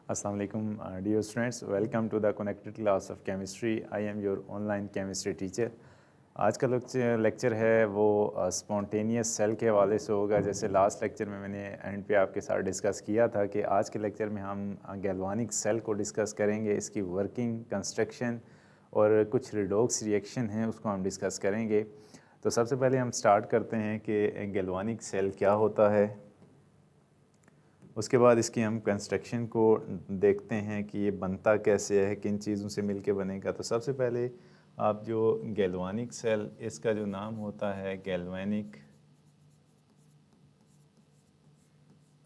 Assalamu alaikum, dear students. Welcome to the connected class of chemistry. I am your online chemistry teacher. आज का lecture है वो spontaneous cell के हवाले से होगा। जैसे लास्ट लेक्चर में मैंने एंड पे आपके साथ डिस्कस किया था कि आज के लेक्चर में हम गैल्वानिक सेल को डिस्कस करेंगे, इसकी वर्किंग, कंस्ट्रक्शन और कुछ रिडॉक्स रिएक्शन हैं उसको हम डिस्कस करेंगे। तो सबसे पहले हम स्टार्ट करते हैं कि गैल्वानिक सेल क्या होता है। उसके बाद इसकी हम कंस्ट्रक्शन को देखते हैं कि ये बनता कैसे है, किन चीज़ों से मिलके बनेगा। तो सबसे पहले आप जो गैल्वानिक सेल, इसका जो नाम होता है गैल्वानिक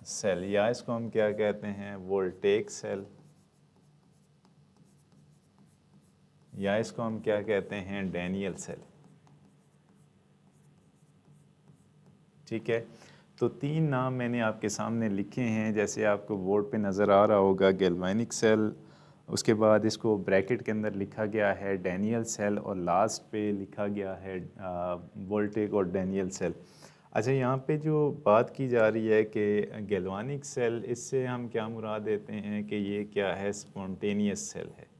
सेल, या इसको हम क्या कहते हैं वोल्टेक सेल, या इसको हम क्या कहते हैं डैनियल सेल। ठीक है, तो तीन नाम मैंने आपके सामने लिखे हैं, जैसे आपको बोर्ड पे नज़र आ रहा होगा गैल्वानिक सेल, उसके बाद इसको ब्रैकेट के अंदर लिखा गया है डैनियल सेल और लास्ट पे लिखा गया है वोल्टेक और डैनियल सेल। अच्छा, यहाँ पे जो बात की जा रही है कि गैल्वानिक सेल, इससे हम क्या मुराद देते हैं कि ये क्या है, स्पॉन्टेनियस सेल है।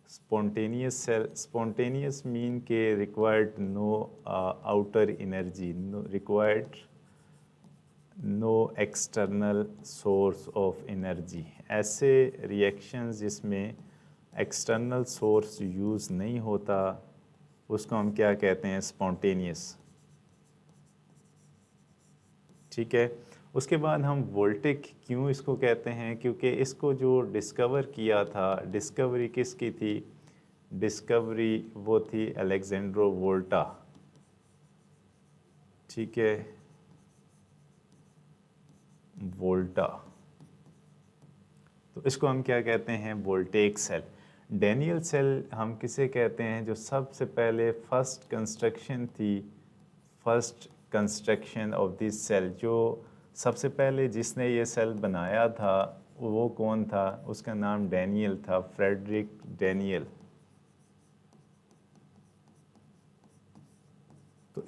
स्पॉन्टेनियस सेल, स्पॉन्टेनियस मीन के required no outer energy, required no external source of energy. ऐसे रिएक्शंस जिसमें एक्सटर्नल सोर्स यूज़ नहीं होता उसको हम क्या कहते हैं, स्पॉन्टेनियस। ठीक है, उसके बाद हम वोल्टेक क्यों इसको कहते हैं, क्योंकि इसको जो डिस्कवर किया था, डिस्कवरी किसकी थी, डिस्कवरी वो थी अलेक्जेंड्रो वोल्टा। ठीक है, वोल्टा, तो इसको हम क्या कहते हैं, वोल्टेक सेल। डैनियल सेल हम किसे कहते हैं, जो सबसे पहले फर्स्ट कंस्ट्रक्शन थी, first construction of this cell, जो सबसे पहले जिसने ये सेल बनाया था वो कौन था, उसका नाम डैनियल था, फ्रेडरिक डैनियल। तो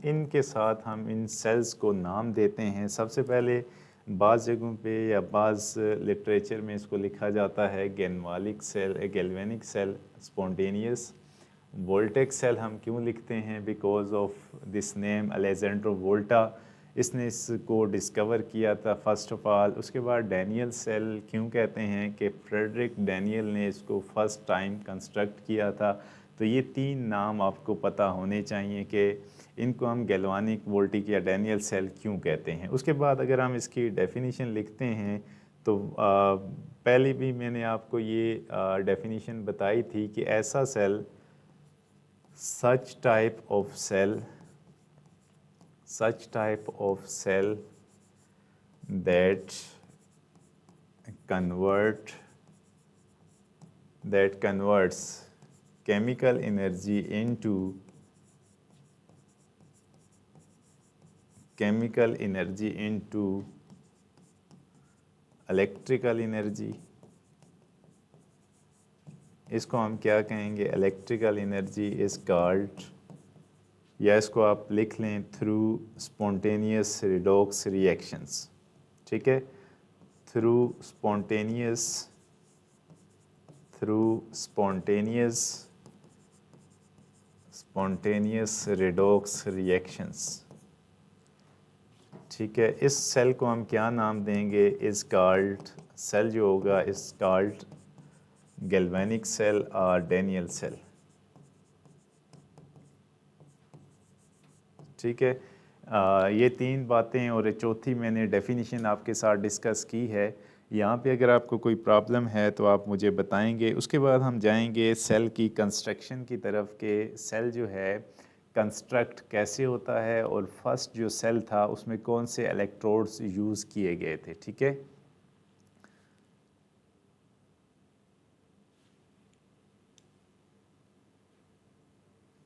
इनके साथ हम इन सेल्स को नाम देते हैं। सबसे पहले बाज़ जगहों पे या बाज़ लिटरेचर में इसको लिखा जाता है galvanic cell, galvanic cell, spontaneous. Voltaic cell हम क्यों लिखते हैं, because of this name Alessandro Volta, इसने इसको डिस्कवर किया था फर्स्ट ऑफ ऑल। उसके बाद डैनियल सेल क्यों कहते हैं कि फ्रेडरिक डैनियल ने इसको फर्स्ट टाइम कंस्ट्रक्ट किया था। तो ये तीन नाम आपको पता होने चाहिए कि इनको हम गैल्वानिक, वोल्टिक या डैनियल सेल क्यों कहते हैं। उसके बाद अगर हम इसकी डेफिनेशन लिखते हैं तो पहले भी मैंने आपको ये डेफिनेशन बताई थी कि ऐसा cell, such type of cell that converts chemical energy into electrical energy। इसको हम क्या कहेंगे, इलेक्ट्रिकल एनर्जी इज कॉल्ड, या इसको आप लिख लें थ्रू स्पॉन्टेनियस रिडॉक्स रिएक्शंस। ठीक है, थ्रू स्पॉन्टेनियस रिडॉक्स रिएक्शंस। ठीक है, इस सेल को हम क्या नाम देंगे, इज कॉल्ड, सेल जो होगा इज कॉल्ड गैल्वेनिक सेल और डैनियल सेल। ठीक है, ये तीन बातें और चौथी मैंने डेफिनेशन आपके साथ डिस्कस की है। यहाँ पे अगर आपको कोई प्रॉब्लम है तो आप मुझे बताएंगे। उसके बाद हम जाएंगे सेल की कंस्ट्रक्शन की तरफ के सेल जो है कंस्ट्रक्ट कैसे होता है और फर्स्ट जो सेल था उसमें कौन से इलेक्ट्रोड्स यूज़ किए गए थे। ठीक है,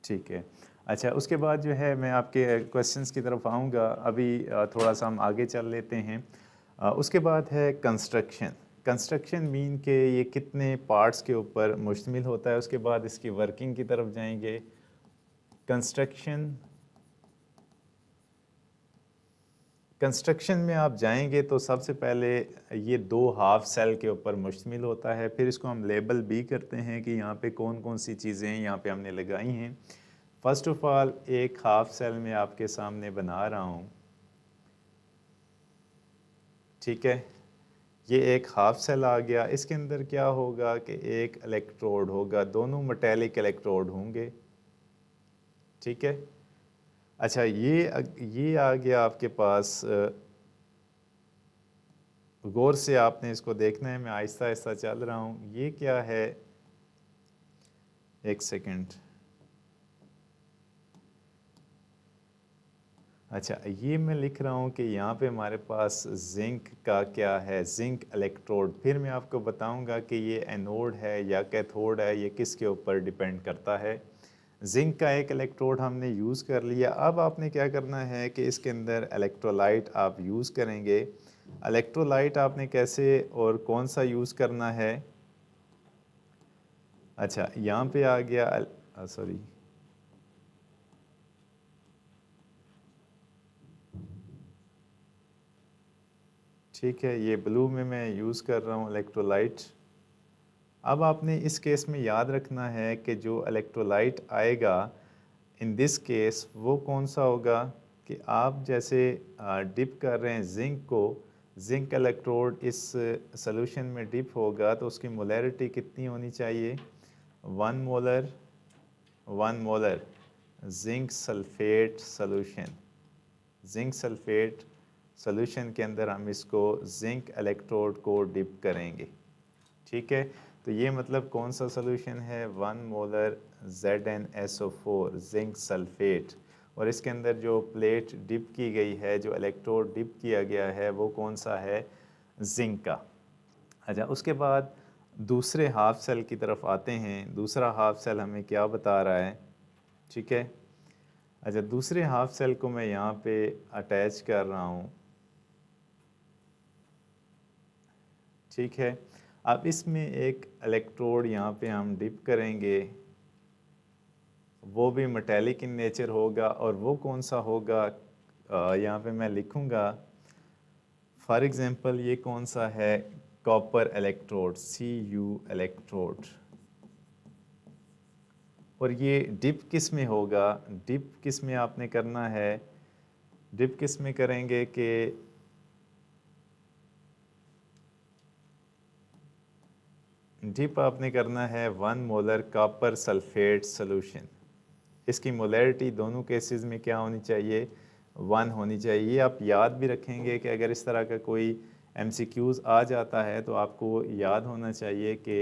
ठीक है। अच्छा, उसके बाद जो है मैं आपके क्वेश्चंस की तरफ आऊँगा। अभी थोड़ा सा हम आगे चल लेते हैं। उसके बाद है कंस्ट्रक्शन। कंस्ट्रक्शन मीन के ये कितने पार्ट्स के ऊपर मुश्तमिल होता है। उसके बाद इसकी वर्किंग की तरफ जाएंगे। कंस्ट्रक्शन में आप जाएंगे तो सबसे पहले ये दो हाफ सेल के ऊपर मुश्तमिल होता है, फिर इसको हम लेबल भी करते हैं कि यहाँ पे कौन कौन सी चीज़ें यहाँ पे हमने लगाई हैं। फर्स्ट ऑफ ऑल एक हाफ सेल में आपके सामने बना रहा हूँ, ठीक है। ये एक हाफ सेल आ गया, इसके अंदर क्या होगा कि एक इलेक्ट्रोड होगा, दोनों मेटेलिक इलेक्ट्रोड होंगे, ठीक है। अच्छा ये आ गया आपके पास, गौर से आपने इसको देखना है, मैं आहिस्ता आहिस्ता चल रहा हूँ। ये क्या है, एक सेकंड। अच्छा ये मैं लिख रहा हूँ कि यहाँ पे हमारे पास जिंक का क्या है, जिंक इलेक्ट्रोड। फिर मैं आपको बताऊँगा कि ये एनोड है या कैथोड है, ये किसके ऊपर डिपेंड करता है। जिंक का एक इलेक्ट्रोड हमने यूज़ कर लिया। अब आपने क्या करना है कि इसके अंदर इलेक्ट्रोलाइट आप यूज़ करेंगे। इलेक्ट्रोलाइट आपने कैसे और कौन सा यूज़ करना है। अच्छा यहाँ पे आ गया, सॉरी, ठीक है, ये ब्लू में मैं यूज़ कर रहा हूँ इलेक्ट्रोलाइट। अब आपने इस केस में याद रखना है कि जो इलेक्ट्रोलाइट आएगा इन दिस केस वो कौन सा होगा कि आप जैसे डिप कर रहे हैं जिंक को, जिंक इलेक्ट्रोड इस सॉल्यूशन में डिप होगा तो उसकी मोलैरिटी कितनी होनी चाहिए, 1 molar, 1 molar zinc sulphate solution. Zinc sulphate solution के अंदर हम इसको जिंक इलेक्ट्रोड को डिप करेंगे, ठीक है। तो ये मतलब कौन सा सॉल्यूशन है, 1 मोलर ZnSO4 जिंक सल्फेट। और इसके अंदर जो प्लेट डिप की गई है, जो इलेक्ट्रोड डिप किया गया है, वो कौन सा है, जिंक का। अच्छा उसके बाद दूसरे हाफ सेल की तरफ आते हैं। दूसरा हाफ सेल हमें क्या बता रहा है, ठीक है। अच्छा दूसरे हाफ सेल को मैं यहाँ पे अटैच कर रहा हूँ, ठीक है। अब इसमें एक इलेक्ट्रोड यहाँ पे हम डिप करेंगे, वो भी मेटेलिक इन नेचर होगा। और वो कौन सा होगा, यहाँ पे मैं लिखूँगा फॉर एग्जांपल ये कौन सा है, कॉपर इलेक्ट्रोड, Cu इलेक्ट्रोड। और ये डिप किस में होगा, डिप किस में आपने करना है, डिप किस में करेंगे कि डिप आपने करना है 1 मोलर कॉपर सल्फेट सॉल्यूशन। इसकी मोलैरिटी दोनों केसेस में क्या होनी चाहिए, 1 होनी चाहिए। ये आप याद भी रखेंगे कि अगर इस तरह का कोई MCQs आ जाता है तो आपको याद होना चाहिए कि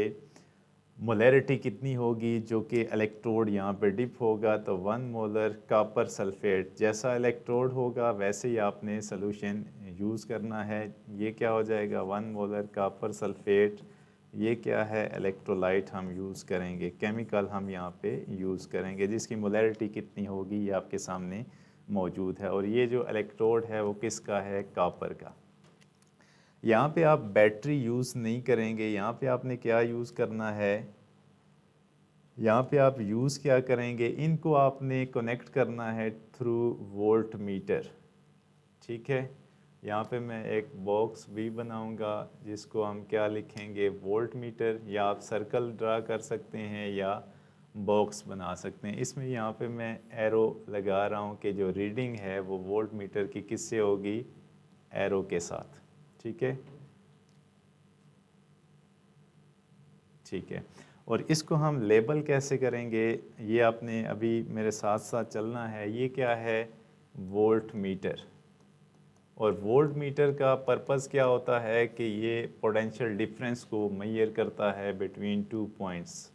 मोलैरिटी कितनी होगी, जो कि इलेक्ट्रोड यहाँ पे डिप होगा तो 1 मोलर कॉपर सल्फेट, जैसा इलेक्ट्रोड होगा वैसे ही आपने सोल्यूशन यूज़ करना है। ये क्या हो जाएगा, 1 मोलर कॉपर सल्फेट। ये क्या है, इलेक्ट्रोलाइट हम यूज़ करेंगे, केमिकल हम यहाँ पे यूज़ करेंगे, जिसकी मोलैरिटी कितनी होगी ये आपके सामने मौजूद है। और ये जो इलेक्ट्रोड है वो किसका है, कॉपर का। यहाँ पे आप बैटरी यूज़ नहीं करेंगे, यहाँ पे आपने क्या यूज़ करना है, यहाँ पे आप यूज़ क्या करेंगे, इनको आपने कनेक्ट करना है थ्रू वोल्ट मीटर, ठीक है। यहाँ पे मैं एक बॉक्स भी बनाऊंगा जिसको हम क्या लिखेंगे, वोल्ट मीटर, या आप सर्कल ड्रा कर सकते हैं या बॉक्स बना सकते हैं। इसमें यहाँ पे मैं एरो लगा रहा हूँ कि जो रीडिंग है वो वोल्ट मीटर की किससे होगी, एरो के साथ, ठीक है, ठीक है। और इसको हम लेबल कैसे करेंगे, ये आपने अभी मेरे साथ साथ चलना है। ये क्या है, वोल्ट मीटर। और वोल्ट मीटर का पर्पस क्या होता है कि ये पोटेंशियल डिफरेंस को मेजर करता है बिटवीन 2 पॉइंट्स।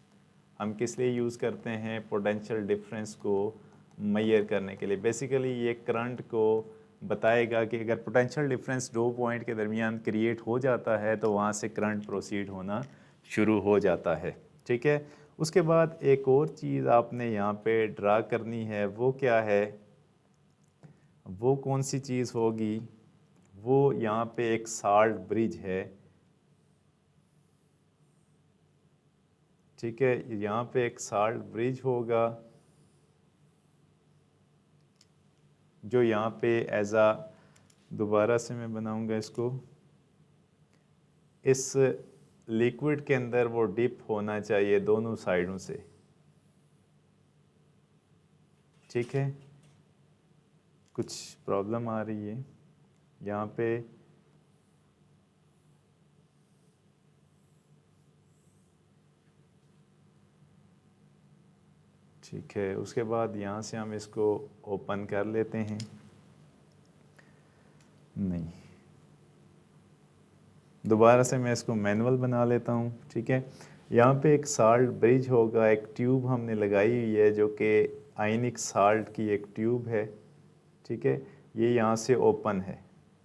हम किस लिए यूज़ करते हैं, पोटेंशियल डिफरेंस को मेजर करने के लिए। बेसिकली ये करंट को बताएगा कि अगर पोटेंशियल डिफरेंस 2 पॉइंट के दरमियान क्रिएट हो जाता है तो वहाँ से करंट प्रोसीड होना शुरू हो जाता है, ठीक है। उसके बाद एक और चीज़ आपने यहाँ पे ड्रा करनी है, वो क्या है, वो कौन सी चीज़ होगी, वो यहाँ पे एक साल्ट ब्रिज है, ठीक है। यहाँ पे एक साल्ट ब्रिज होगा जो यहाँ पे एज अ दोबारा से मैं बनाऊंगा इसको। इस लिक्विड के अंदर वो डिप होना चाहिए दोनों साइडों से, ठीक है। कुछ प्रॉब्लम आ रही है यहाँ पे, ठीक है। उसके बाद यहाँ से हम इसको ओपन कर लेते हैं। नहीं, दोबारा से मैं इसको मैनुअल बना लेता हूँ, ठीक है। यहाँ पे एक साल्ट ब्रिज होगा, एक ट्यूब हमने लगाई हुई है जो कि आयनिक साल्ट की एक ट्यूब है, ठीक है। ये यहाँ से ओपन है,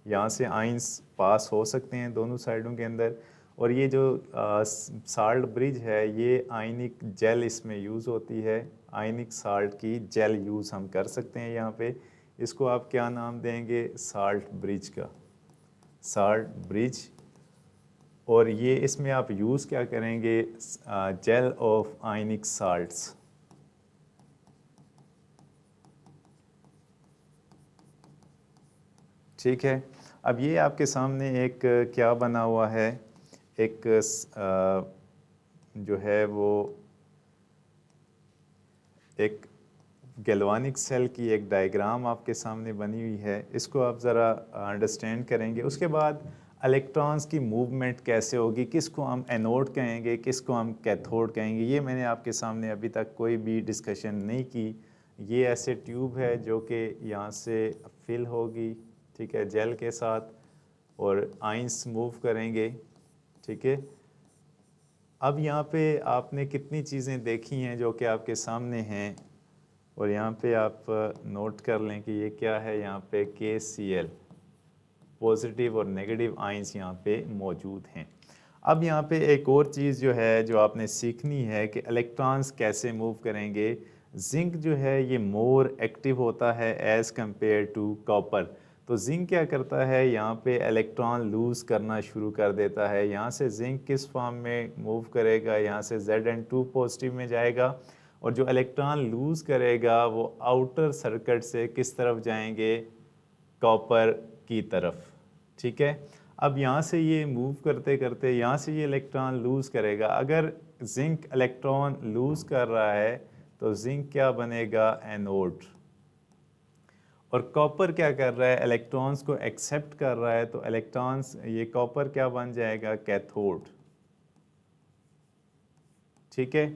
यहाँ से आइंस पास हो सकते हैं दोनों साइडों के अंदर। और ये जो साल्ट ब्रिज है ये आयनिक जेल इसमें यूज़ होती है, आयनिक साल्ट की जेल यूज़ हम कर सकते हैं यहाँ पे। इसको आप क्या नाम देंगे? साल्ट ब्रिज का, साल्ट ब्रिज। और ये इसमें आप यूज़ क्या करेंगे? जेल ऑफ आयनिक साल्ट्स, ठीक है। अब ये आपके सामने एक क्या बना हुआ है, एक जो है वो एक गैल्वानिक सेल की एक डायग्राम आपके सामने बनी हुई है। इसको आप ज़रा अंडरस्टैंड करेंगे। उसके बाद इलेक्ट्रॉन्स की मूवमेंट कैसे होगी, किसको हम एनोड कहेंगे, किसको हम कैथोड कहेंगे, ये मैंने आपके सामने अभी तक कोई भी डिस्कशन नहीं की। ये ऐसे ट्यूब है जो कि यहाँ से फिल होगी, ठीक है, जेल के साथ, और आइंस मूव करेंगे, ठीक है। अब यहाँ पे आपने कितनी चीज़ें देखी हैं जो कि आपके सामने हैं, और यहाँ पे आप नोट कर लें कि ये क्या है। यहाँ पे KCl, पॉजिटिव और नेगेटिव आइंस यहाँ पे मौजूद हैं। अब यहाँ पे एक और चीज़ जो है जो आपने सीखनी है कि इलेक्ट्रॉन्स कैसे मूव करेंगे। जिंक जो है ये मोर एक्टिव होता है एज़ कंपेयर टू कॉपर। तो जिंक क्या करता है, यहाँ पे इलेक्ट्रॉन लूज़ करना शुरू कर देता है। यहाँ से जिंक किस फॉर्म में मूव करेगा, यहाँ से Zn2 पॉजिटिव में जाएगा, और जो इलेक्ट्रॉन लूज़ करेगा वो आउटर सर्किट से किस तरफ जाएंगे? कॉपर की तरफ, ठीक है। अब यहाँ से ये मूव करते करते यहाँ से ये इलेक्ट्रॉन लूज़ करेगा। अगर जिंक इलेक्ट्रॉन लूज़ कर रहा है तो जिंक क्या बनेगा? एनोड। और कॉपर क्या कर रहा है? इलेक्ट्रॉन्स को एक्सेप्ट कर रहा है, तो इलेक्ट्रॉन्स, ये कॉपर क्या बन जाएगा? कैथोड, ठीक है।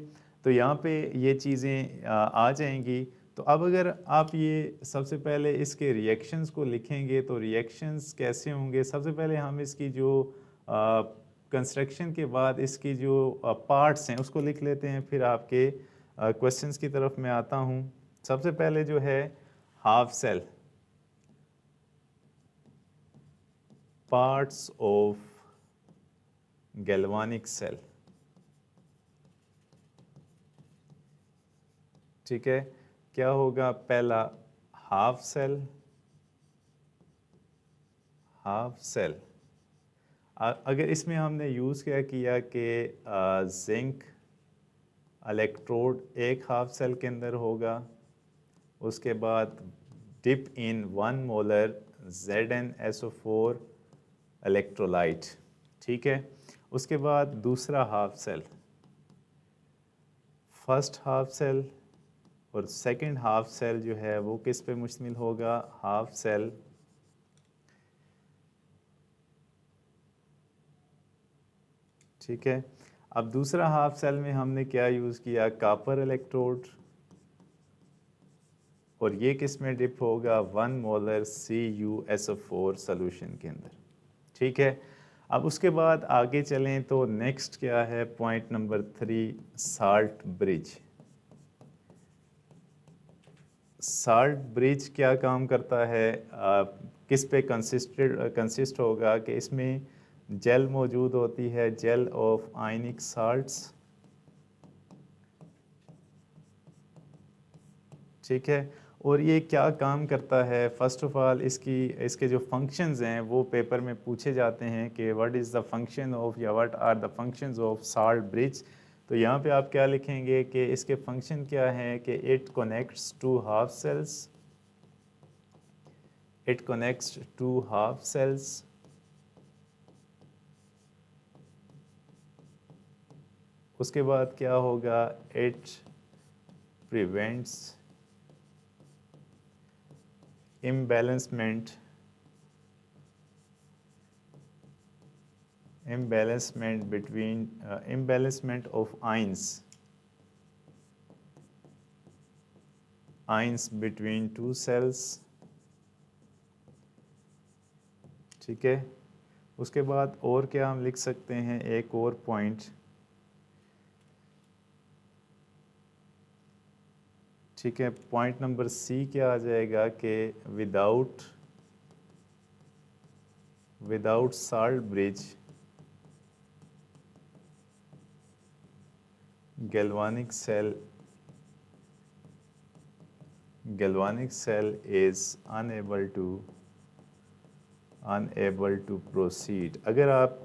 तो यहाँ पे ये चीज़ें आ जाएंगी। तो अब अगर आप ये सबसे पहले इसके रिएक्शंस को लिखेंगे तो रिएक्शंस कैसे होंगे? सबसे पहले हम इसकी जो कंस्ट्रक्शन के बाद इसकी जो पार्ट्स हैं उसको लिख लेते हैं, फिर आपके क्वेश्चंस की तरफ मैं आता हूँ। सबसे पहले जो है half cell, parts of galvanic cell, ठीक है। क्या होगा? पहला हाफ सेल, हाफ सेल। अगर इसमें हमने यूज़ क्या किया कि जिंक इलेक्ट्रोड एक हाफ सेल के अंदर होगा, उसके बाद dip in 1 molar ZnSO4 electrolyte, ठीक है। उसके बाद दूसरा half cell, first half cell और सेकंड हाफ सेल जो है वो किस पे मुश्तमिल होगा? हाफ सेल ठीक है। अब दूसरा हाफ सेल में हमने क्या यूज़ किया? कॉपर इलेक्ट्रोड, और ये किस में डिप होगा? 1 मोलर CuSO4 सॉल्यूशन के अंदर, ठीक है। अब उसके बाद आगे चलें तो नेक्स्ट क्या है? Point number 3, salt bridge. Salt bridge क्या काम करता है? किस पे कंसिस्ट होगा कि इसमें जेल मौजूद होती है, जेल ऑफ आयनिक साल्ट्स, ठीक है। और ये क्या काम करता है? फर्स्ट ऑफ ऑल इसके जो फंक्शंस हैं वो पेपर में पूछे जाते हैं कि what is the function of, या what are the functions of salt bridge. तो यहाँ पे आप क्या लिखेंगे कि इसके फंक्शन क्या हैं कि it connects to half cells, It connects two half cells. उसके बाद क्या होगा, it prevents imbalancement between imbalancement of ions between two cells. ठीक है, उसके बाद और क्या हम लिख सकते हैं, एक और पॉइंट, ठीक है, पॉइंट नंबर सी क्या आ जाएगा कि without salt bridge galvanic cell is unable to proceed. अगर आप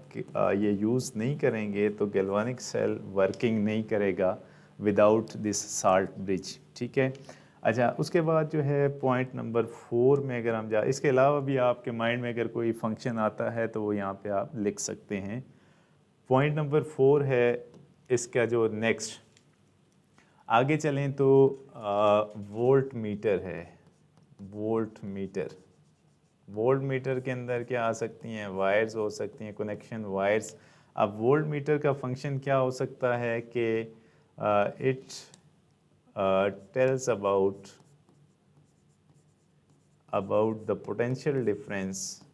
ये यूज़ नहीं करेंगे तो galvanic cell वर्किंग नहीं करेगा विदाउट दिस साल्ट ब्रिज, ठीक है। अच्छा, उसके बाद जो है पॉइंट नंबर 4 में अगर हम इसके अलावा भी आपके माइंड में अगर कोई फंक्शन आता है तो वो यहाँ पे आप लिख सकते हैं। पॉइंट नंबर 4 है इसका जो नेक्स्ट, आगे चलें तो वोल्ट मीटर है। वोल्ट मीटर के अंदर क्या आ सकती हैं, वायर्स हो सकती हैं, कनेक्शन वायर्स। अब वोल्ट मीटर का फंक्शन क्या हो सकता है कि it tells about the potential difference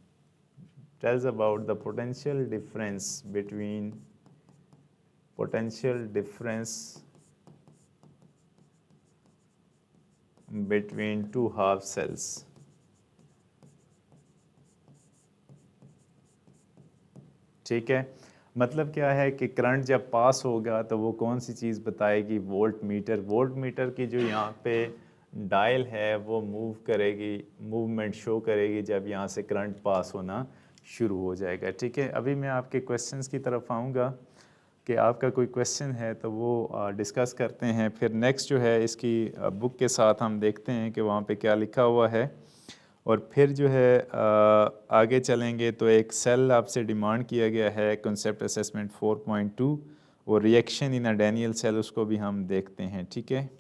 between two half cells. ठीक है, मतलब क्या है कि करंट जब पास होगा तो वो कौन सी चीज़ बताएगी, वोल्ट मीटर की जो यहाँ पे डायल है वो मूवमेंट शो करेगी जब यहाँ से करंट पास होना शुरू हो जाएगा। ठीक है, अभी मैं आपके क्वेश्चंस की तरफ आऊँगा कि आपका कोई क्वेश्चन है तो वो डिस्कस करते हैं। फिर नेक्स्ट जो है इसकी बुक के साथ हम देखते हैं कि वहाँ पे क्या लिखा हुआ है, और फिर जो है आगे चलेंगे तो एक सेल आपसे डिमांड किया गया है कॉन्सेप्ट असेसमेंट 4.2 और reaction in a Daniell cell, उसको भी हम देखते हैं। ठीक है,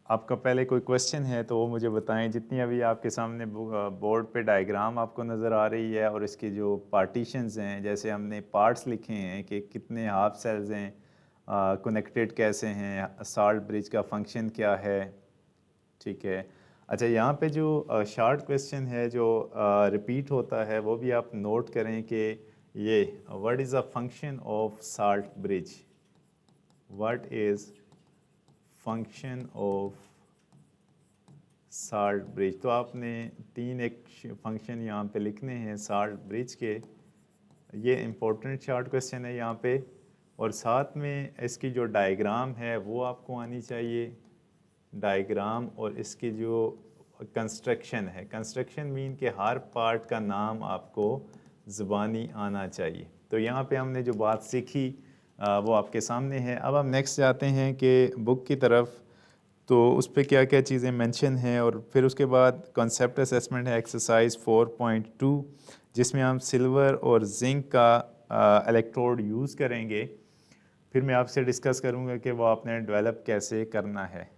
आपका पहले कोई क्वेश्चन है तो वो मुझे बताएं। जितनी अभी आपके सामने बोर्ड पे डायग्राम आपको नज़र आ रही है और इसके जो पार्टीशंस हैं, जैसे हमने पार्ट्स लिखे हैं कि कितने हाफ सेल्स हैं, कनेक्टेड कैसे हैं, साल्ट ब्रिज का फंक्शन क्या है। ठीक है, अच्छा यहाँ पे जो शॉर्ट क्वेश्चन है जो रिपीट होता है वो भी आप नोट करें कि ये what is a function of salt bridge, what is function of salt bridge. तो आपने एक फंक्शन यहाँ पे लिखने हैं साल्ट ब्रिज के, ये इम्पोर्टेंट शॉर्ट क्वेश्चन है यहाँ पे, और साथ में इसकी जो डायग्राम है वो आपको आनी चाहिए, डायग्राम, और इसकी जो कंस्ट्रक्शन है, कंस्ट्रक्शन मीन के हर पार्ट का नाम आपको ज़ुबानी आना चाहिए। तो यहाँ पे हमने जो बात सीखी वो आपके सामने है। अब हम नेक्स्ट जाते हैं कि बुक की तरफ, तो उस पर क्या क्या चीज़ें मेंशन हैं, और फिर उसके बाद कॉन्सेप्ट असेसमेंट है एक्सरसाइज 4.2 जिसमें हम सिल्वर और जिंक का इलेक्ट्रोड यूज़ करेंगे। फिर मैं आपसे डिस्कस करूँगा कि वो आपने डेवलप कैसे करना है।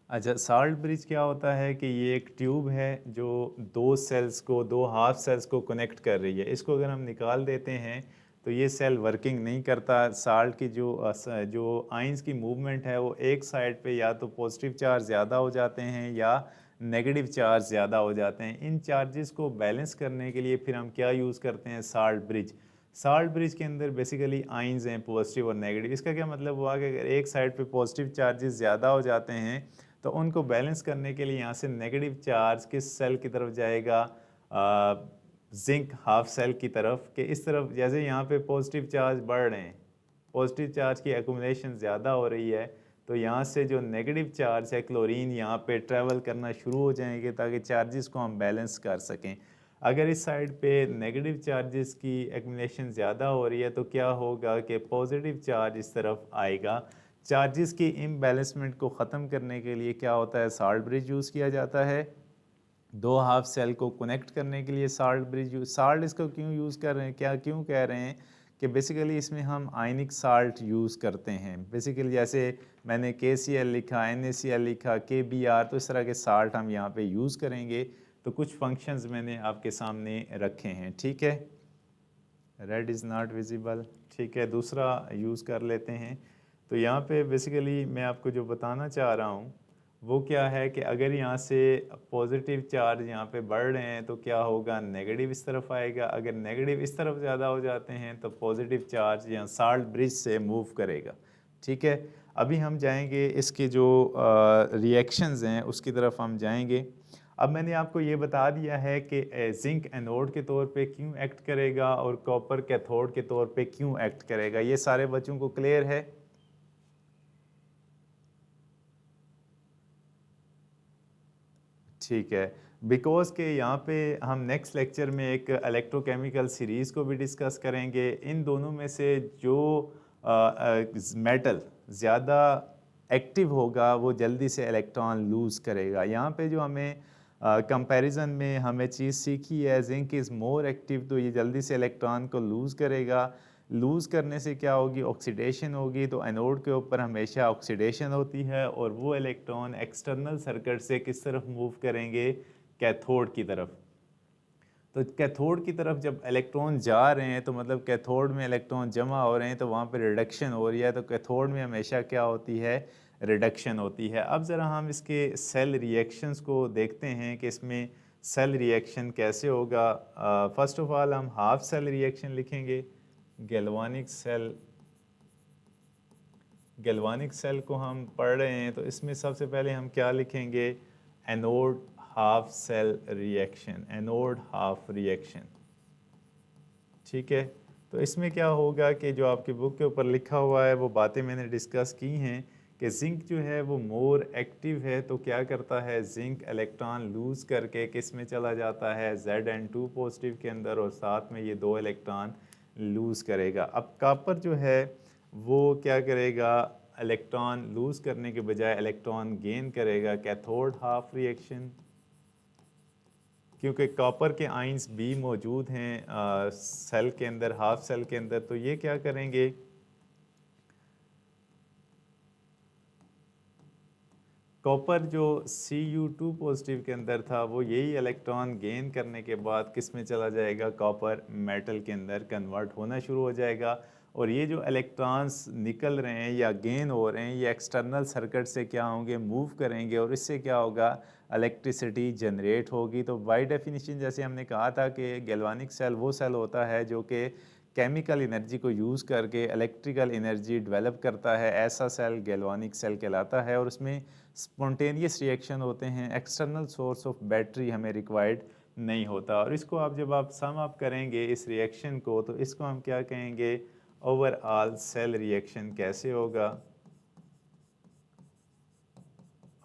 अच्छा, साल्ट ब्रिज क्या होता है कि ये एक ट्यूब है जो दो हाफ सेल्स को कनेक्ट कर रही है। इसको अगर हम निकाल देते हैं तो ये सेल वर्किंग नहीं करता। साल्ट की जो आइंस की मूवमेंट है वो एक साइड पे या तो पॉजिटिव चार्ज ज़्यादा हो जाते हैं या नेगेटिव चार्ज ज़्यादा हो जाते हैं। इन चार्जेस को बैलेंस करने के लिए फिर हम क्या यूज़ करते हैं, साल्ट ब्रिज। साल्ट ब्रिज के अंदर बेसिकली आइंस हैं, पॉजिटिव और नेगेटिव। इसका क्या मतलब हुआ कि अगर एक साइड पे पॉजिटिव चार्जेस ज़्यादा हो जाते हैं तो उनको बैलेंस करने के लिए यहाँ से नेगेटिव चार्ज किस सेल की तरफ जाएगा, जिंक हाफ सेल की तरफ, कि इस तरफ जैसे यहाँ पे पॉजिटिव चार्ज बढ़ रहे हैं, पॉजिटिव चार्ज की एक्यूमुलेशन ज़्यादा हो रही है, तो यहाँ से जो नेगेटिव चार्ज है क्लोरीन यहाँ पे ट्रैवल करना शुरू हो जाएंगे ताकि चार्जेस को हम बैलेंस कर सकें। अगर इस साइड पे नेगेटिव चार्जेस की एक्यूमुलेशन ज़्यादा हो रही है तो क्या होगा कि पॉजिटिव चार्ज इस तरफ आएगा, चार्जेस की इम्बैलेंसमेंट को ख़त्म करने के लिए क्या होता है, साल्ट ब्रिज यूज़ किया जाता है। दो हाफ सेल को कनेक्ट करने के लिए साल्ट ब्रिज यूज, साल्ट इसको क्यों यूज़ कर रहे हैं, क्या क्यों कह रहे हैं कि बेसिकली इसमें हम आयनिक साल्ट यूज़ करते हैं। बेसिकली जैसे मैंने KCl लिखा, NaCl लिखा, KBr, तो इस तरह के साल्ट हम यहाँ पे यूज़ करेंगे। तो कुछ फंक्शंस मैंने आपके सामने रखे हैं, ठीक है। रेड इज़ नॉट विजिबल, ठीक है। दूसरा यूज़ कर लेते हैं। तो यहाँ पे बेसिकली मैं आपको जो बताना चाह रहा हूँ वो क्या है कि अगर यहाँ से पॉजिटिव चार्ज यहाँ पे बढ़ रहे हैं तो क्या होगा, नेगेटिव इस तरफ आएगा। अगर नेगेटिव इस तरफ ज़्यादा हो जाते हैं तो पॉजिटिव चार्ज यहाँ साल्ट ब्रिज से मूव करेगा, ठीक है। अभी हम जाएंगे इसके जो रिएक्शंस हैं उसकी तरफ हम जाएंगे। अब मैंने आपको ये बता दिया है कि जिंक एनोड के तौर पे क्यों एक्ट करेगा और कॉपर कैथोड के तौर पे क्यों एक्ट करेगा। ये सारे बच्चों को क्लियर है? ठीक है। बिकॉज के यहाँ पे हम नेक्स्ट लेक्चर में एक इलेक्ट्रोकेमिकल सीरीज़ को भी डिस्कस करेंगे। इन दोनों में से जो मेटल ज़्यादा एक्टिव होगा वो जल्दी से इलेक्ट्रॉन लूज़ करेगा। यहाँ पे जो हमें कंपैरिजन में हमें चीज़ सीखी है, जिंक इज़ मोर एक्टिव, तो ये जल्दी से इलेक्ट्रॉन को लूज़ करेगा। लूज़ करने से क्या होगी, ऑक्सीडेशन होगी। तो एनोड के ऊपर हमेशा ऑक्सीडेशन होती है और वो इलेक्ट्रॉन एक्सटर्नल सर्किट से किस तरफ मूव करेंगे, कैथोड की तरफ। तो कैथोड की तरफ जब इलेक्ट्रॉन जा रहे हैं तो मतलब कैथोड में इलेक्ट्रॉन जमा हो रहे हैं तो वहाँ पर रिडक्शन हो रही है। तो कैथोड में हमेशा क्या होती है, रिडक्शन होती है। अब ज़रा हम इसके सेल रिएक्शंस को देखते हैं कि इसमें सेल रिएक्शन कैसे होगा। फर्स्ट ऑफ ऑल हम हाफ सेल रिएक्शन लिखेंगे। गैल्वानिक सेल को हम पढ़ रहे हैं तो इसमें सबसे पहले हम क्या लिखेंगे, anode half cell reaction, anode half reaction, ठीक है। तो इसमें क्या होगा कि जो आपकी बुक के ऊपर लिखा हुआ है वो बातें मैंने डिस्कस की हैं कि जिंक जो है वो मोर एक्टिव है। तो क्या करता है, जिंक इलेक्ट्रॉन लूज़ करके किस में चला जाता है, Zn2 पॉजिटिव के अंदर, और साथ में ये दो इलेक्ट्रॉन लूज़ करेगा। अब कॉपर जो है वो क्या करेगा, इलेक्ट्रॉन लूज़ करने के बजाय इलेक्ट्रॉन गेन करेगा, कैथोड हाफ रिएक्शन। क्योंकि कॉपर के आइंस भी मौजूद हैं सेल के अंदर, हाफ सेल के अंदर, तो ये क्या करेंगे, कॉपर जो Cu2 पॉजिटिव के अंदर था वो यही इलेक्ट्रॉन गेन करने के बाद किस में चला जाएगा, कॉपर मेटल के अंदर कन्वर्ट होना शुरू हो जाएगा। और ये जो इलेक्ट्रॉन्स निकल रहे हैं या गेन हो रहे हैं ये एक्सटर्नल सर्किट से क्या होंगे, मूव करेंगे, और इससे क्या होगा, इलेक्ट्रिसिटी जनरेट होगी। तो बाय डेफिनेशन जैसे हमने कहा था कि गैल्वानिक सेल वो सेल होता है जो कि केमिकल एनर्जी को यूज़ करके इलेक्ट्रिकल एनर्जी डेवलप करता है, ऐसा सेल गैल्वानिक सेल कहलाता है। और उसमें स्पॉन्टेनियस रिएक्शन होते हैं, एक्सटर्नल सोर्स ऑफ बैटरी हमें रिक्वायर्ड नहीं होता। और इसको आप जब आप सम अप करेंगे इस रिएक्शन को तो इसको हम क्या कहेंगे, ओवरऑल सेल रिएक्शन कैसे होगा।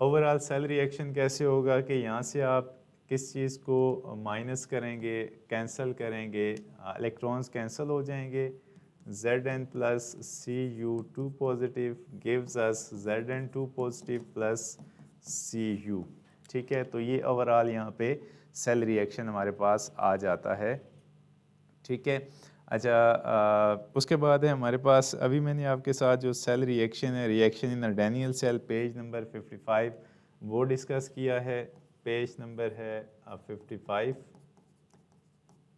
ओवरऑल सेल रिएक्शन कैसे होगा कि यहाँ से आप किस चीज़ को माइनस करेंगे, कैंसिल करेंगे, इलेक्ट्रॉन्स कैंसिल हो जाएंगे। Zn plus Cu2 positive gives us Zn2 positive plus Cu, ठीक है। तो ये ओवरऑल यहाँ पे सेल रिएक्शन हमारे पास आ जाता है, ठीक है। अच्छा, उसके बाद है हमारे पास, अभी मैंने आपके साथ जो सेल रिएक्शन है, reaction in Daniell cell, page number 55 वो डिस्कस किया है। पेज नंबर है 55,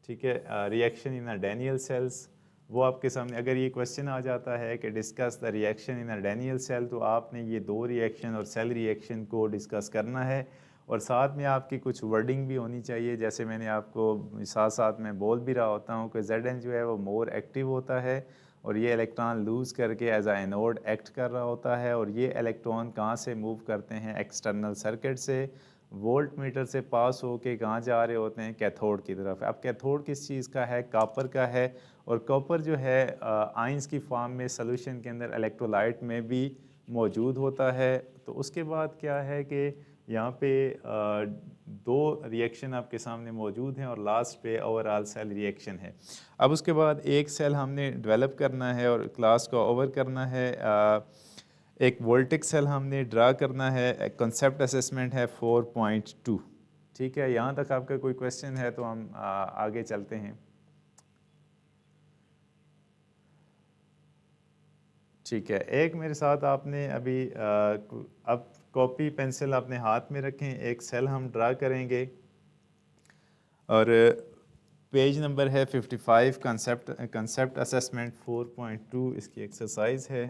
ठीक है। रिएक्शन इन डैनियल सेल्स, वो आपके सामने अगर ये क्वेश्चन आ जाता है कि discuss the reaction in Daniell cell, तो आपने ये दो रिएक्शन और सेल रिएक्शन को डिस्कस करना है। और साथ में आपकी कुछ वर्डिंग भी होनी चाहिए, जैसे मैंने आपको साथ साथ में बोल भी रहा होता हूँ कि Zn जो है वो मोर एक्टिव होता है और ये इलेक्ट्रॉन लूज़ करके एज आ एनोड एक्ट कर रहा होता है। और ये इलेक्ट्रॉन कहाँ से मूव करते हैं, एक्सटर्नल सर्किट से, वोल्ट मीटर से पास होके कहाँ जा रहे होते हैं, कैथोड की तरफ। अब कैथोड किस चीज़ का है, कॉपर का है। और कॉपर जो है आइंस की फॉर्म में सोल्यूशन के अंदर इलेक्ट्रोलाइट में भी मौजूद होता है। तो उसके बाद क्या है कि यहाँ पे दो रिएक्शन आपके सामने मौजूद हैं और लास्ट पे ओवरऑल सेल रिएक्शन है। अब उसके बाद एक सेल हमने डेवलप करना है और क्लास को ओवर करना है। एक वोल्टिक सेल हमने ड्रा करना है, कंसेप्ट असेसमेंट है 4.2। ठीक है, यहाँ तक आपका कोई क्वेश्चन है तो हम आगे चलते हैं। ठीक है, एक मेरे साथ आपने अभी अब कॉपी पेंसिल अपने हाथ में रखें, एक सेल हम ड्रा करेंगे और पेज नंबर है 55, कंसेप्ट असेसमेंट 4.2 इसकी एक्सरसाइज है।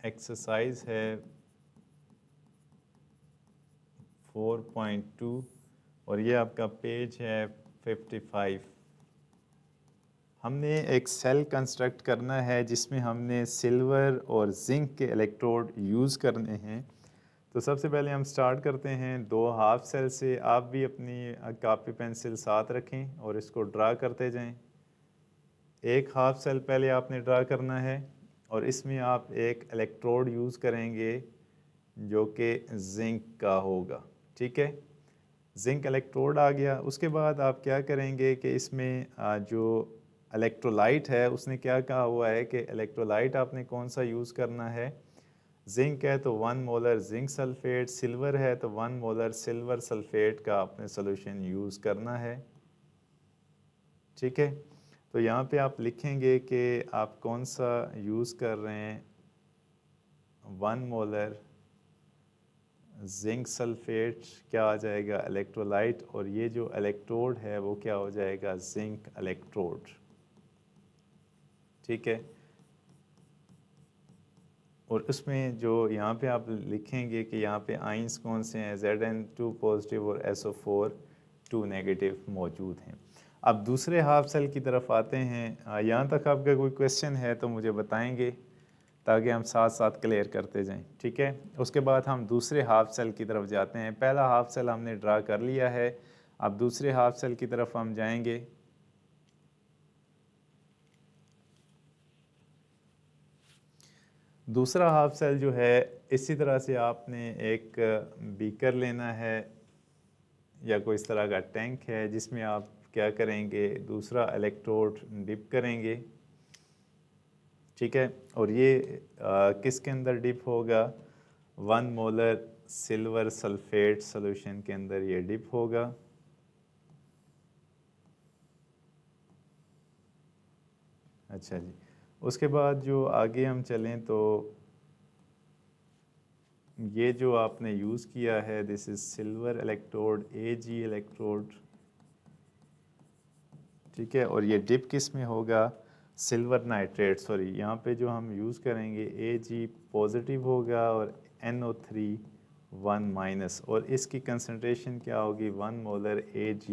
एक्सरसाइज है 4.2 और ये आपका पेज है 55। हमने एक सेल कंस्ट्रक्ट करना है जिसमें हमने सिल्वर और जिंक के इलेक्ट्रोड यूज़ करने हैं। तो सबसे पहले हम स्टार्ट करते हैं 2 हाफ सेल से। आप भी अपनी कॉपी पेंसिल साथ रखें और इसको ड्रा करते जाएं। एक हाफ सेल पहले आपने ड्रा करना है और इसमें आप एक इलेक्ट्रोड यूज़ करेंगे जो कि जिंक का होगा। ठीक है, जिंक इलेक्ट्रोड आ गया। उसके बाद आप क्या करेंगे कि इसमें जो इलेक्ट्रोलाइट है उसने क्या कहा हुआ है कि इलेक्ट्रोलाइट आपने कौन सा यूज़ करना है। जिंक है तो 1 मोलर जिंक सल्फेट, सिल्वर है तो 1 मोलर सिल्वर सल्फेट का आपने सोल्यूशन यूज़ करना है। ठीक है, तो यहाँ पे आप लिखेंगे कि आप कौन सा यूज़ कर रहे हैं, 1 मोलर जिंक सल्फेट क्या आ जाएगा, इलेक्ट्रोलाइट, और ये जो इलेक्ट्रोड है वो क्या हो जाएगा, जिंक इलेक्ट्रोड। ठीक है, और उसमें जो यहाँ पे आप लिखेंगे कि यहाँ पे आइंस कौन से हैं, Zn2 पॉजिटिव और SO4 2 नेगेटिव मौजूद हैं। अब दूसरे हाफ सेल की तरफ आते हैं। यहाँ तक आपका कोई क्वेश्चन है तो मुझे बताएंगे ताकि हम साथ साथ क्लियर करते जाएं। ठीक है, उसके बाद हम दूसरे हाफ सेल की तरफ जाते हैं। पहला हाफ सेल हमने ड्रा कर लिया है, अब दूसरे हाफ सेल की तरफ हम जाएंगे। दूसरा हाफ सेल जो है, इसी तरह से आपने एक बीकर लेना है या कोई इस तरह का टैंक है जिसमें आप क्या करेंगे, दूसरा इलेक्ट्रोड डिप करेंगे। ठीक है, और ये किसके अंदर डिप होगा, 1 मोलर सिल्वर सल्फेट सॉल्यूशन के अंदर ये डिप होगा। अच्छा जी, उसके बाद जो आगे हम चलें तो ये जो आपने यूज़ किया है, this is silver electrode, Ag electrode. ठीक है, और ये डिप किस में होगा, सिल्वर नाइट्रेट, सॉरी यहाँ पे जो हम यूज़ करेंगे Ag पॉजिटिव होगा और NO3 1 माइनस, और इसकी कंसनट्रेशन क्या होगी, 1 मोलर Ag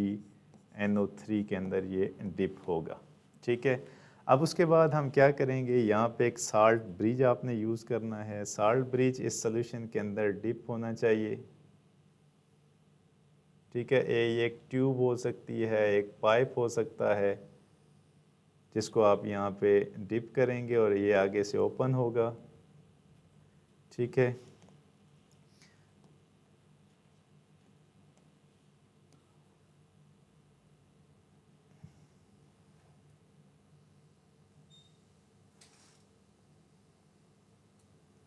NO3 के अंदर ये डिप होगा। ठीक है, अब उसके बाद हम क्या करेंगे, यहाँ पे एक साल्ट ब्रिज आपने यूज़ करना है। साल्ट ब्रिज इस सोल्यूशन के अंदर डिप होना चाहिए। ठीक है, ये एक ट्यूब हो सकती है, एक पाइप हो सकता है जिसको आप यहाँ पे डिप करेंगे और ये आगे से ओपन होगा। ठीक है,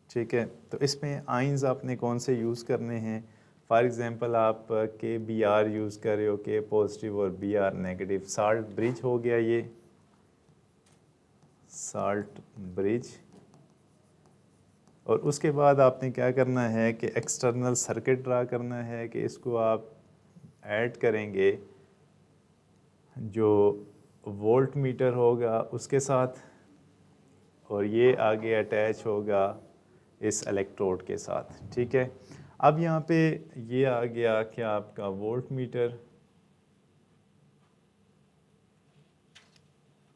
ठीक है, तो इसमें आइंस आपने कौन से यूज़ करने हैं। फॉर एग्ज़ाम्पल आप KBr यूज़ कर रहे हो, K पॉजिटिव और Br नेगेटिव। साल्ट ब्रिज हो गया ये, साल्ट ब्रिज। और उसके बाद आपने क्या करना है कि एक्सटर्नल सर्किट ड्रा करना है कि इसको आप ऐड करेंगे जो वोल्ट मीटर होगा उसके साथ, और ये आगे अटैच होगा इस इलेक्ट्रोड के साथ। ठीक है, अब यहाँ पे ये आ गया क्या आपका वोल्ट मीटर।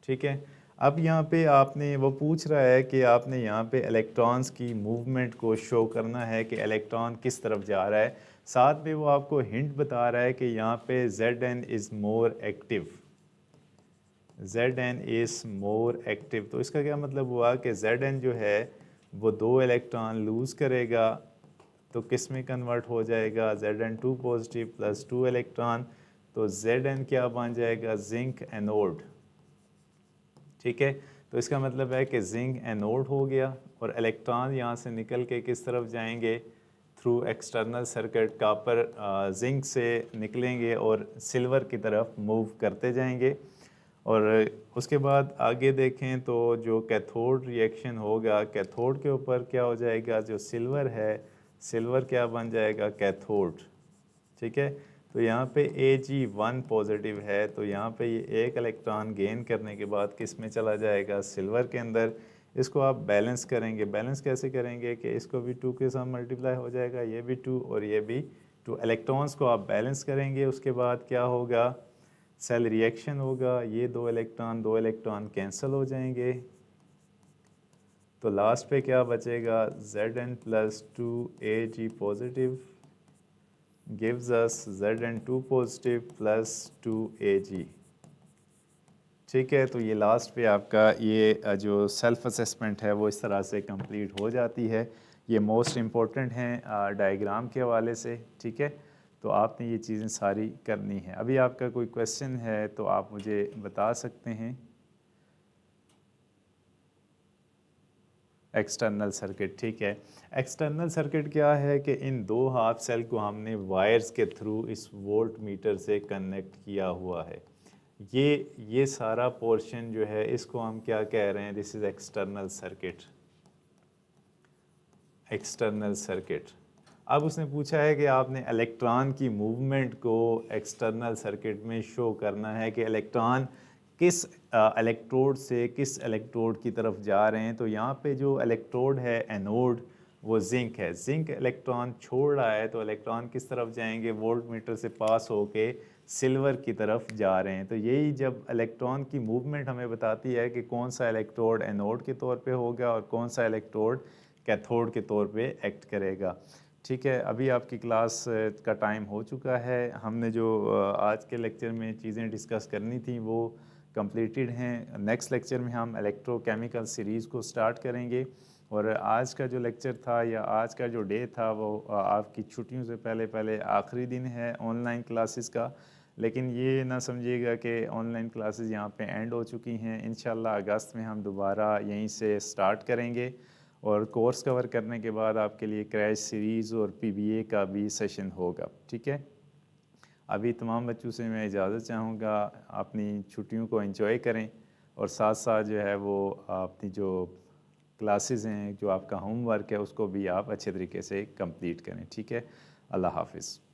ठीक है, अब यहाँ पे आपने वो पूछ रहा है कि आपने यहाँ पे इलेक्ट्रॉन्स की मूवमेंट को शो करना है कि इलेक्ट्रॉन किस तरफ जा रहा है। साथ में वो आपको हिंट बता रहा है कि यहाँ पे Zn is more active, Zn is more active. तो इसका क्या मतलब हुआ कि Zn जो है वो 2 इलेक्ट्रॉन लूज़ करेगा तो किस में कन्वर्ट हो जाएगा, Zn2 पॉजिटिव प्लस 2 इलेक्ट्रॉन, तो Zn क्या बन जाएगा, जिंक एनोड। ठीक है। तो इसका मतलब है कि जिंक एनोड हो गया और इलेक्ट्रॉन यहाँ से निकल के किस तरफ जाएंगे, through external circuit copper zinc से निकलेंगे और सिल्वर की तरफ मूव करते जाएंगे। और उसके बाद आगे देखें तो जो कैथोड रिएक्शन होगा, कैथोड के ऊपर क्या हो जाएगा, जो सिल्वर है, सिल्वर क्या बन जाएगा, कैथोड। ठीक है। तो यहाँ पे Ag1 पॉजिटिव है, तो यहाँ पे ये एक इलेक्ट्रॉन गेन करने के बाद किस में चला जाएगा, सिल्वर के अंदर। इसको आप बैलेंस करेंगे, बैलेंस कैसे करेंगे कि इसको भी 2 के साथ मल्टीप्लाई हो जाएगा, ये भी 2 और ये भी 2। इलेक्ट्रॉन्स को आप बैलेंस करेंगे, उसके बाद क्या होगा, सेल रिएक्शन होगा, ये दो इलेक्ट्रॉन कैंसिल हो जाएंगे। तो लास्ट पे क्या बचेगा, Zn plus 2Ag positive gives us Zn2 positive plus 2Ag। ठीक है। तो ये लास्ट पे आपका ये जो सेल्फ असेसमेंट है वो इस तरह से कंप्लीट हो जाती है। ये मोस्ट इम्पोर्टेंट हैं डायग्राम के हवाले से। ठीक है। तो आपने ये चीज़ें सारी करनी है। अभी आपका कोई क्वेश्चन है तो आप मुझे बता सकते हैं। एक्सटर्नल सर्किट, ठीक है। एक्सटर्नल सर्किट क्या है कि इन दो हाफ सेल को हमने वायर्स के थ्रू इस वोल्ट मीटर से कनेक्ट किया हुआ है। ये सारा पोर्शन जो है इसको हम क्या कह रहे हैं, this is external circuit. External circuit. अब उसने पूछा है कि आपने इलेक्ट्रॉन की मूवमेंट को एक्सटर्नल सर्किट में शो करना है कि इलेक्ट्रॉन किस इलेक्ट्रोड से किस इलेक्ट्रोड की तरफ जा रहे हैं। तो यहाँ पे जो इलेक्ट्रोड है एनोड वो जिंक है, जिंक इलेक्ट्रॉन छोड़ रहा है, तो इलेक्ट्रॉन किस तरफ जाएंगे, वोल्ट मीटर से पास होके सिल्वर की तरफ जा रहे हैं। तो यही जब इलेक्ट्रॉन की मूवमेंट हमें बताती है कि कौन सा इलेक्ट्रोड एनोड के तौर पे होगा और कौन सा इलेक्ट्रोड कैथोड के तौर पे एक्ट करेगा। ठीक है। अभी आपकी क्लास का टाइम हो चुका है। हमने जो आज के लेक्चर में चीज़ें डिस्कस करनी थी वो कंप्लीटेड हैं। नेक्स्ट लेक्चर में हम इलेक्ट्रोकेमिकल सीरीज़ को स्टार्ट करेंगे। और आज का जो लेक्चर था या आज का जो डे था वो आपकी छुट्टियों से पहले पहले आखिरी दिन है ऑनलाइन क्लासेस का। लेकिन ये ना समझिएगा कि ऑनलाइन क्लासेस यहाँ पे एंड हो चुकी हैं। इंशाल्लाह अगस्त में हम दोबारा यहीं से स्टार्ट करेंगे और कोर्स कवर करने के बाद आपके लिए क्रैश सीरीज़ और पीबीए का भी सेशन होगा। ठीक है। अभी तमाम बच्चों से मैं इजाज़त चाहूँगा, अपनी छुट्टियों को एंजॉय करें और साथ साथ जो है वो अपनी जो क्लासेस हैं, जो आपका होमवर्क है, उसको भी आप अच्छे तरीके से कंप्लीट करें। ठीक है। अल्लाह हाफिज़।